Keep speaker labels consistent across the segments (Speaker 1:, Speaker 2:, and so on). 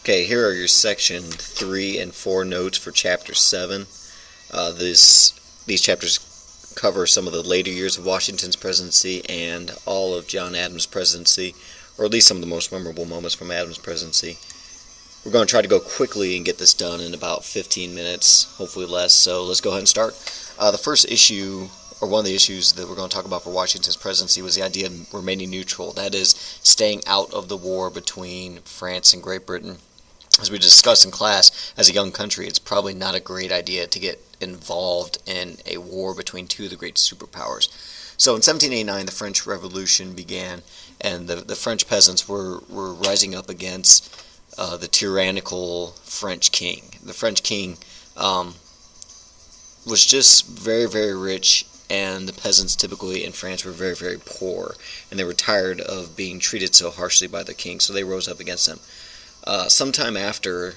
Speaker 1: Okay, here are your section 3 and 4 notes for chapter 7. These chapters cover some of the later years of Washington's presidency and all of John Adams' presidency, or at least some of the most memorable moments from Adams' presidency. We're going to try to go quickly and get this done in about 15 minutes, hopefully less, so let's go ahead and start. The first issue, or one of the issues that we're going to talk about for Washington's presidency, was the idea of remaining neutral, that is, staying out of the war between France and Great Britain. As we discussed in class, as a young country, it's probably not a great idea to get involved in a war between two of the great superpowers. So in 1789, the French Revolution began, and the French peasants were rising up against the tyrannical French king. The French king was just very, very rich, and the peasants typically in France were very, very poor, and they were tired of being treated so harshly by their king, so they rose up against them. Sometime after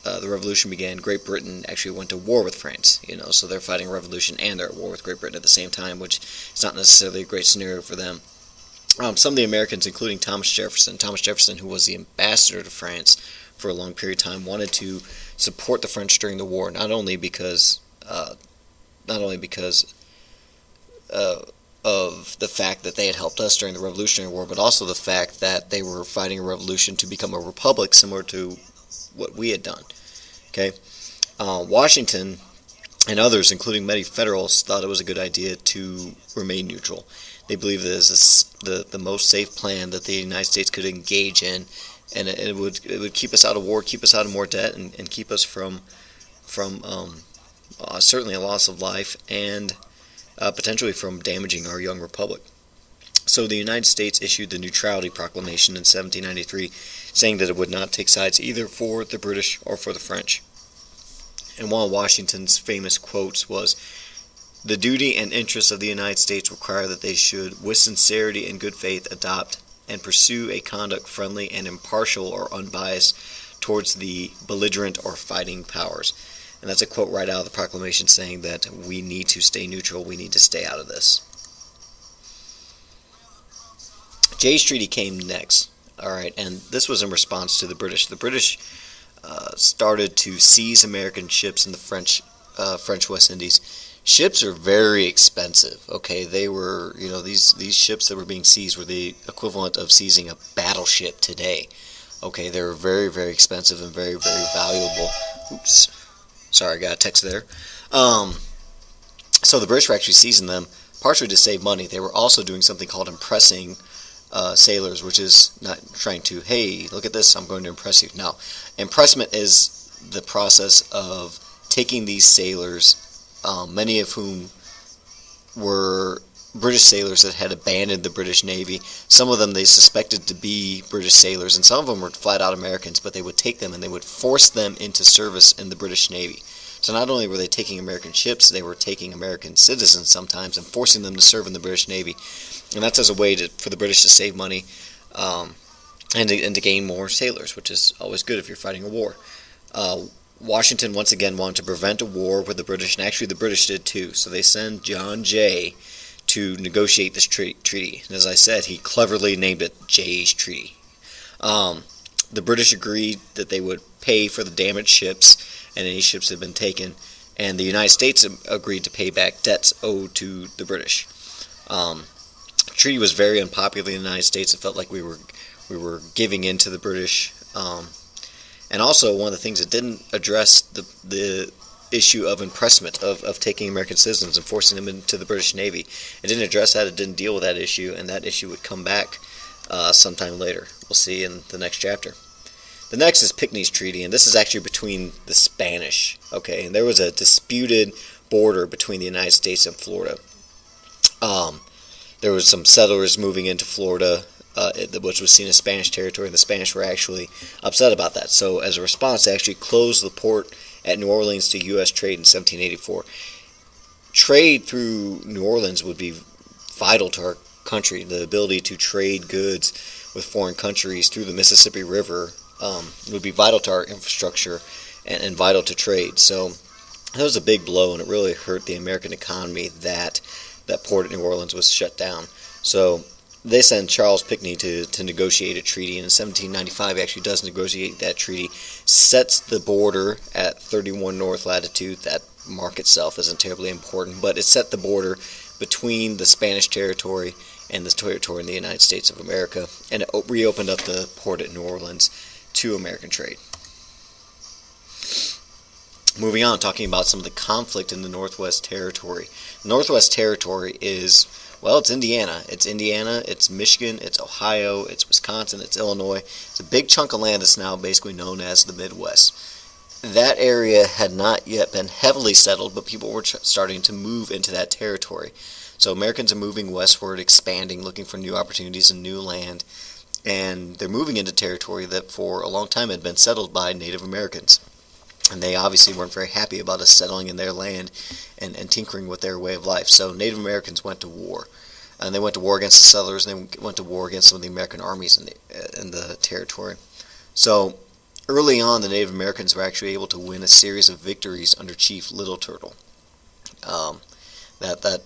Speaker 1: the revolution began, Great Britain actually went to war with France, so they're fighting a revolution and they're at war with Great Britain at the same time, which is not necessarily a great scenario for them. Some of the Americans, including Thomas Jefferson, who was the ambassador to France for a long period of time, wanted to support the French during the war, not only because of the fact that they had helped us during the Revolutionary War, but also the fact that they were fighting a revolution to become a republic similar to what we had done. Okay, Washington and others, including many Federalists, thought it was a good idea to remain neutral. They believed that this is the most safe plan that the United States could engage in, and it would keep us out of war, keep us out of more debt, and keep us from certainly a loss of life and potentially from damaging our young republic. So the United States issued the Neutrality Proclamation in 1793, saying that it would not take sides either for the British or for the French. And one of Washington's famous quotes was, "The duty and interests of the United States require that they should, with sincerity and good faith, adopt and pursue a conduct friendly and impartial or unbiased towards the belligerent or fighting powers." And that's a quote right out of the proclamation saying that we need to stay neutral, we need to stay out of this. Jay's Treaty came next, alright, and this was in response to the British. The British started to seize American ships in the French West Indies. Ships are very expensive, okay? They were, these ships that were being seized were the equivalent of seizing a battleship today. Okay, they were very, very expensive and very, very valuable. Oops. Sorry, I got a text there. So the British were actually seizing them partially to save money. They were also doing something called impressing sailors, which is not trying to, hey, look at this, I'm going to impress you. No. Impressment is the process of taking these sailors, many of whom were British sailors that had abandoned the British Navy. Some of them they suspected to be British sailors, and some of them were flat-out Americans, but they would take them and they would force them into service in the British Navy. So not only were they taking American ships, they were taking American citizens sometimes and forcing them to serve in the British Navy. And that's as a way for the British to save money and to gain more sailors, which is always good if you're fighting a war. Washington once again wanted to prevent a war with the British, and actually the British did too. So they send John Jay to negotiate this treaty. And as I said, he cleverly named it Jay's Treaty. The British agreed that they would pay for the damaged ships and any ships that had been taken, and the United States agreed to pay back debts owed to the British. The treaty was very unpopular in the United States. It felt like we were giving in to the British. And also, one of the things it didn't address the issue of impressment, of taking American citizens and forcing them into the British Navy. It didn't address that, it didn't deal with that issue, and that issue would come back sometime later. We'll see in the next chapter. The next is Pinckney's Treaty, and this is actually between the Spanish, okay? And there was a disputed border between the United States and Florida. There was some settlers moving into Florida, which was seen as Spanish territory, and the Spanish were actually upset about that. So as a response, they actually closed the port at New Orleans to U.S. trade in 1784. Trade through New Orleans would be vital to our country. The ability to trade goods with foreign countries through the Mississippi River would be vital to our infrastructure and vital to trade. So that was a big blow, and it really hurt the American economy that that port at New Orleans was shut down. So they send Charles Pinckney to negotiate a treaty, and in 1795 he actually does negotiate that treaty, sets the border at 31 north latitude. That mark itself isn't terribly important, but it set the border between the Spanish territory and the territory in the United States of America, and it reopened up the port at New Orleans to American trade. Moving on, talking about some of the conflict in the Northwest Territory. The Northwest Territory is, well, it's Indiana. It's Michigan, it's Ohio, it's Wisconsin, it's Illinois. It's a big chunk of land that's now basically known as the Midwest. That area had not yet been heavily settled, but people were starting to move into that territory. So Americans are moving westward, expanding, looking for new opportunities and new land, and they're moving into territory that for a long time had been settled by Native Americans. And they obviously weren't very happy about us settling in their land and tinkering with their way of life. So Native Americans went to war. And they went to war against the settlers, and they went to war against some of the American armies in the territory. So early on, the Native Americans were actually able to win a series of victories under Chief Little Turtle. That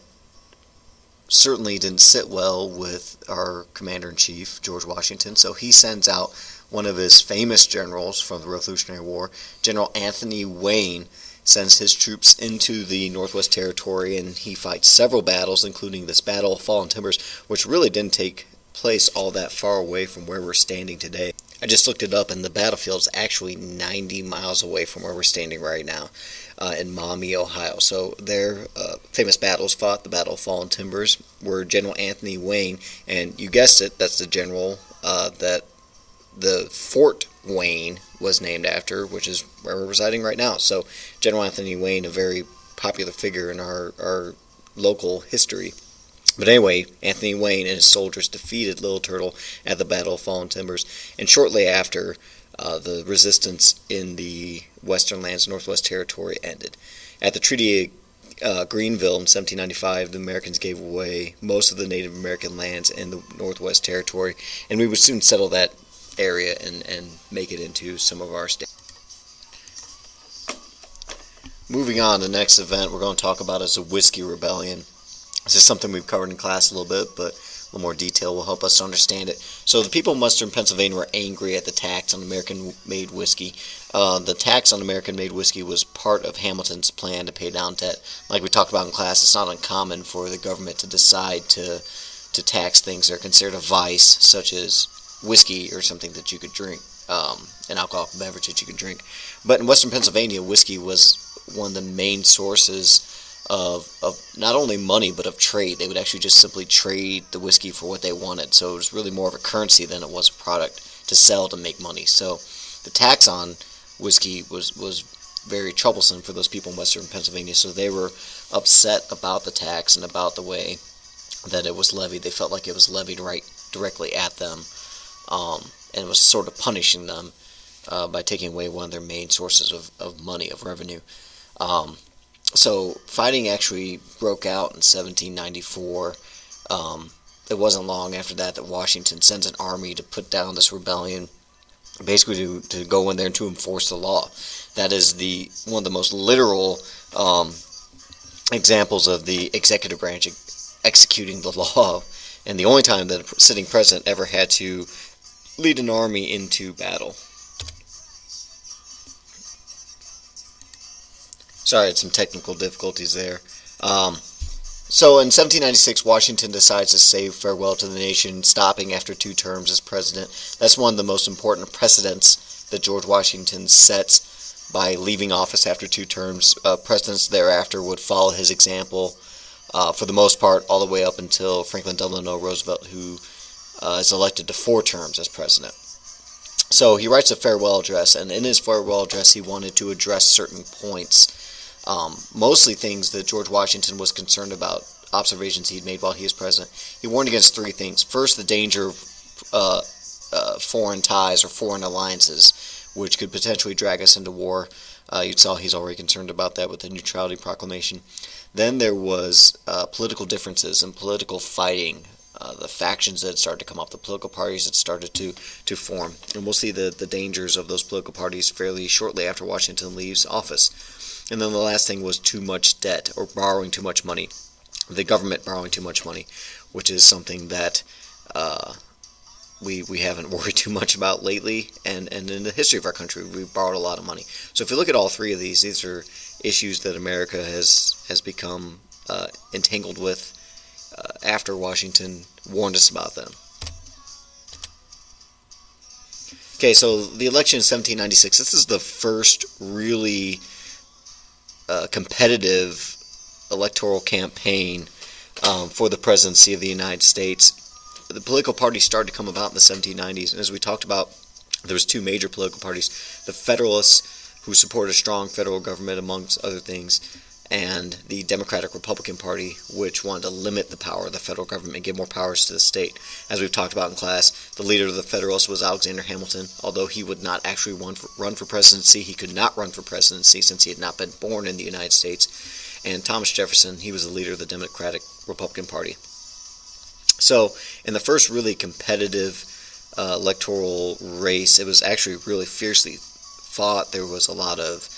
Speaker 1: certainly didn't sit well with our Commander-in-Chief, George Washington, so he sends out one of his famous generals from the Revolutionary War, General Anthony Wayne, sends his troops into the Northwest Territory, and he fights several battles, including this Battle of Fallen Timbers, which really didn't take place all that far away from where we're standing today. I just looked it up, and the battlefield's actually 90 miles away from where we're standing right now, in Maumee, Ohio. So their famous battles fought, the Battle of Fallen Timbers, were General Anthony Wayne, and you guessed it, that's the general that the Fort Wayne was named after, which is where we're residing right now. So General Anthony Wayne, a very popular figure in our local history. But anyway, Anthony Wayne and his soldiers defeated Little Turtle at the Battle of Fallen Timbers, and shortly after, the resistance in the Western Lands, Northwest Territory, ended. At the Treaty of Greenville in 1795, the Americans gave away most of the Native American lands in the Northwest Territory, and we would soon settle that area and make it into some of our states. Moving on, the next event we're going to talk about is the Whiskey Rebellion. This is something we've covered in class a little bit, but a little more detail will help us understand it. So the people of Western Pennsylvania were angry at the tax on American-made whiskey. The tax on American-made whiskey was part of Hamilton's plan to pay down debt. Like we talked about in class, it's not uncommon for the government to decide to tax things that are considered a vice, such as whiskey or something that you could drink, an alcoholic beverage that you could drink. But in Western Pennsylvania, whiskey was one of the main sources of not only money but of trade. They would actually just simply trade the whiskey for what they wanted. So it was really more of a currency than it was a product to sell to make money. So the tax on whiskey was very troublesome for those people in Western Pennsylvania. So they were upset about the tax and about the way that it was levied. They felt like it was levied right directly at them. And was sort of punishing them by taking away one of their main sources of money, of revenue. So fighting actually broke out in 1794. It wasn't long after that Washington sends an army to put down this rebellion, basically to go in there and to enforce the law. That is one of the most literal examples of the executive branch executing the law, and the only time that a sitting president ever had to lead an army into battle. Sorry, I had some technical difficulties there. So in 1796, Washington decides to say farewell to the nation, stopping after 2 terms as president. That's one of the most important precedents that George Washington sets by leaving office after 2 terms. Presidents thereafter would follow his example, for the most part, all the way up until Franklin Delano Roosevelt, who is elected to 4 terms as president. So he writes a farewell address, and in his farewell address he wanted to address certain points, mostly things that George Washington was concerned about, observations he'd made while he was president. He warned against 3 things. First, the danger of foreign ties or foreign alliances, which could potentially drag us into war. You saw he's already concerned about that with the Neutrality Proclamation. Then there was political differences and political fighting. The factions that had started to come up, the political parties that started to form. And we'll see the dangers of those political parties fairly shortly after Washington leaves office. And then the last thing was too much debt, or borrowing too much money. The government borrowing too much money, which is something that we haven't worried too much about lately, and in the history of our country, we've borrowed a lot of money. So if you look at all three of these are issues that America has become entangled with after Washington warned us about them. Okay, so the election in 1796, this is the first really competitive electoral campaign for the presidency of the United States. The political parties started to come about in the 1790s, and as we talked about, there was two major political parties: the Federalists, who supported a strong federal government amongst other things, and the Democratic Republican Party, which wanted to limit the power of the federal government and give more powers to the state. As we've talked about in class, the leader of the Federalists was Alexander Hamilton. Although he would not actually run for presidency, he could not run for presidency since he had not been born in the United States. And Thomas Jefferson, he was the leader of the Democratic Republican Party. So in the first really competitive electoral race, it was actually really fiercely fought. There was a lot of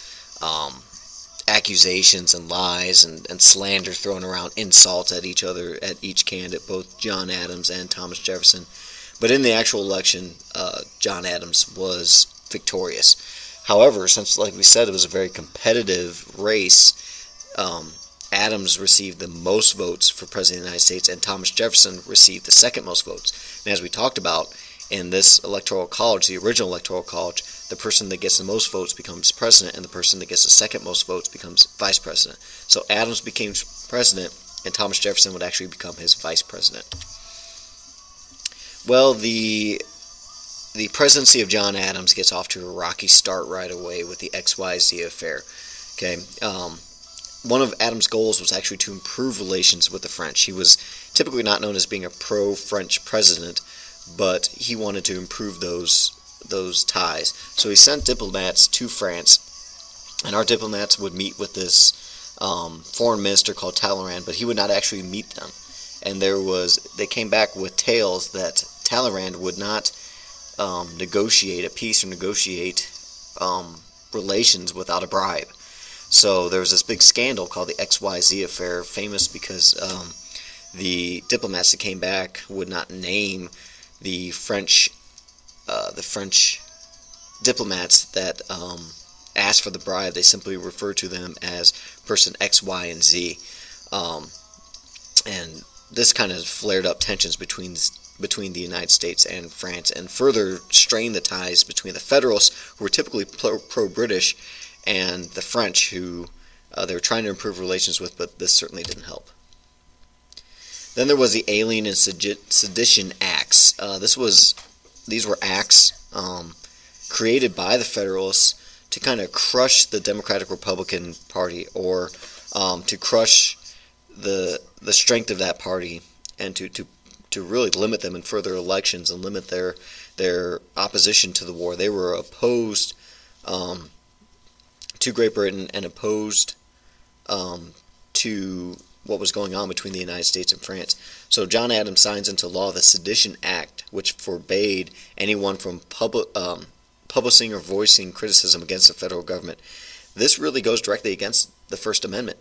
Speaker 1: accusations and lies and slander thrown around, insults at each other, at each candidate, both John Adams and Thomas Jefferson. But in the actual election, John Adams was victorious. However, since, like we said, it was a very competitive race, Adams received the most votes for President of the United States, and Thomas Jefferson received the second most votes. And as we talked about, in this electoral college, the original electoral college, the person that gets the most votes becomes president, and the person that gets the second most votes becomes vice president. So Adams became president, and Thomas Jefferson would actually become his vice president. Well, the presidency of John Adams gets off to a rocky start right away with the XYZ affair. Okay, one of Adams' goals was actually to improve relations with the French. He was typically not known as being a pro-French president, but he wanted to improve those ties. So he sent diplomats to France, and our diplomats would meet with this foreign minister called Talleyrand, but he would not actually meet them. And they came back with tales that Talleyrand would not negotiate a peace or negotiate relations without a bribe. So there was this big scandal called the XYZ affair, famous because the diplomats that came back would not name the French diplomats that asked for the bribe. They simply referred to them as person X, Y, and Z. And this kind of flared up tensions between the United States and France, and further strained the ties between the Federalists, who were typically pro-British, and the French, who they were trying to improve relations with, but this certainly didn't help. Then there was the Alien and Sedition Acts. These were acts created by the Federalists to kind of crush the Democratic Republican Party, or to crush the strength of that party, and to really limit them in further elections and limit their opposition to the war. They were opposed to Great Britain and opposed to what was going on between the United States and France. So John Adams signs into law the Sedition Act, which forbade anyone from publishing or voicing criticism against the federal government. This really goes directly against the First Amendment.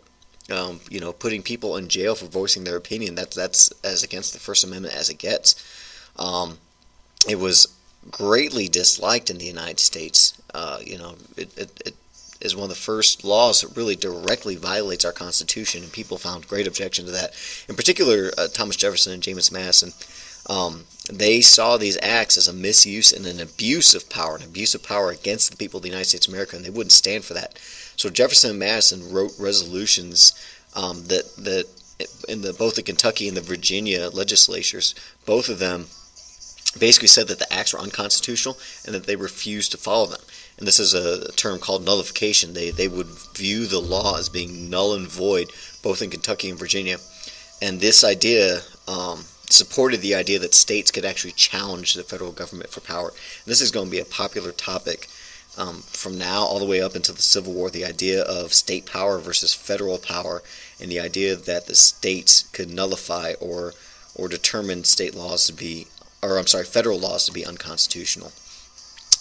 Speaker 1: Putting people in jail for voicing their opinion, that's as against the First Amendment as it gets. It was greatly disliked in the United States. It is one of the first laws that really directly violates our Constitution, and people found great objection to that. In particular, Thomas Jefferson and James Madison, they saw these acts as a misuse and an abuse of power against the people of the United States of America, and they wouldn't stand for that. So Jefferson and Madison wrote resolutions that in both the Kentucky and the Virginia legislatures, both of them basically said that the acts were unconstitutional and that they refused to follow them. And this is a term called nullification. They would view the law as being null and void, both in Kentucky and Virginia. And this idea supported the idea that states could actually challenge the federal government for power. And this is going to be a popular topic from now all the way up into the Civil War, the idea of state power versus federal power, and the idea that the states could nullify or determine federal laws to be unconstitutional.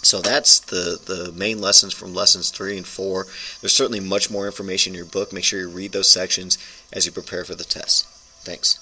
Speaker 1: So that's the main lessons from lessons 3 and 4. There's certainly much more information in your book. Make sure you read those sections as you prepare for the test. Thanks.